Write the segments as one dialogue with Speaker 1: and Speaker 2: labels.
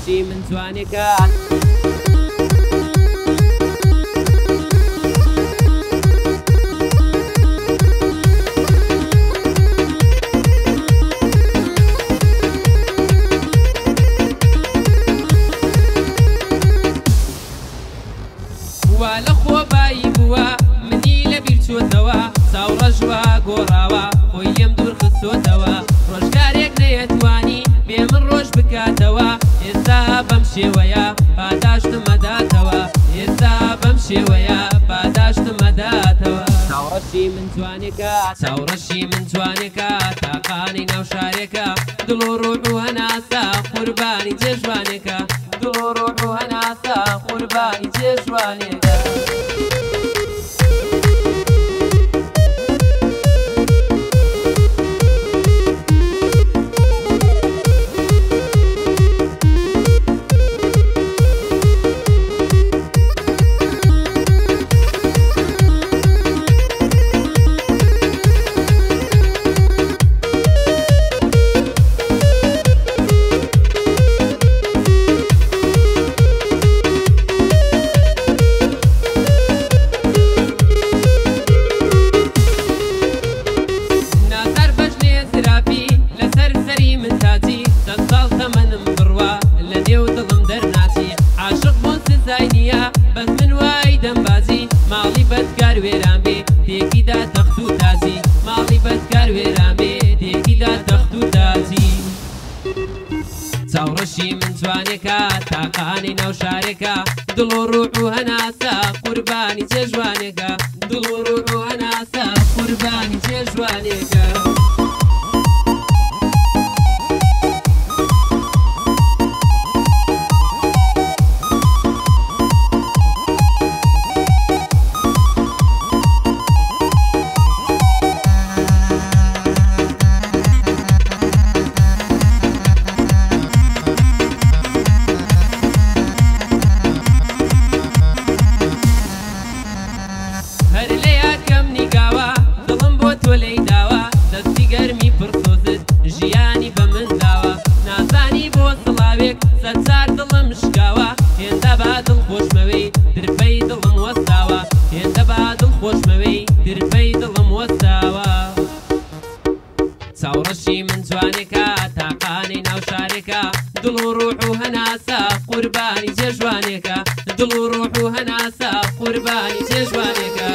Speaker 1: چاوەڕەشی من جوانێکە وا لە خۆبایی بووە منی لەبیر چۆتەوە چاوڕەژوە گۆڕاوە خۆی لێم دوور خستۆتەوە ڕۆژگارێک نەیەتوانی بێ من ڕۆژ بکاتەوە ئێستا بەم شێوەیە پاداشتمەداتەوە ئێستا بەم شێوەیە پاداشتمەداتەوە چاوڕەشی من جوانێکە چاوڕەشی من جوانێکە تاقانەی ناو شارێکە دڵ و ڕۆح و هەناسە قوربانی جێژوانێکە دڵ و ڕۆح و هەناسە قوربانی جێژوانێکە بەس من وای دەمبازی ماڵی بەدکار وێران بێ تێکیدا تەخت و تازی ماڵی بەدکار وێران بێ تێکیدا تەخت و تازی چاوڕەشی من جوانێکە تاقانەی ناو شارێکە دڵ و ڕوح و هەناسە قوربانی جێژوانێکە دڵ و ڕوح و هەناسە قوربانی جێژوانێکە ژیانی بە من داوە نازانی بۆ سڵاوێک سەرچار دڵم شکاوە هێندە با دڵخۆشمەوەی دربەی دڵم وەستاوە هێندە با دڵخۆشمەوەی دربەی دڵم وەستاوە چاوڕەشی من جوانێکە تاقانەی ناو شارێکە دڵ و ڕوح و هەناسە قوربانی جێژوانێکە دڵ و ڕوح و هەناسە قوربانی جێژوانێکە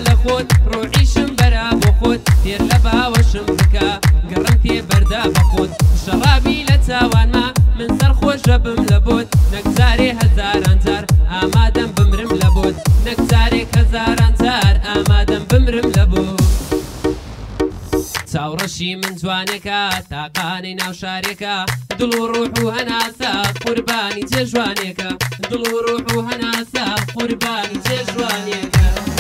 Speaker 1: لە خۆت ڕۆحیشم بەرا بۆ خۆت تێر لە باوەشم بکە گەڕم تێ بەردا بە خۆت شەڕابی لە چاوانما من سەرخۆشە بم لە بۆت نەکجارێ هەزاران جار ئامادەم بمرم لە بۆت نەکجارێک هەزاران جار ئامادەم بمرم لە بۆت چاوڕەشی من جوانێکە تاقانەی ناو شارێکە دڵ و ڕوح و هەناسە قوربانی جێژوانێکە دڵ و ڕوح و هەناسە قوربانی جێژوانێکە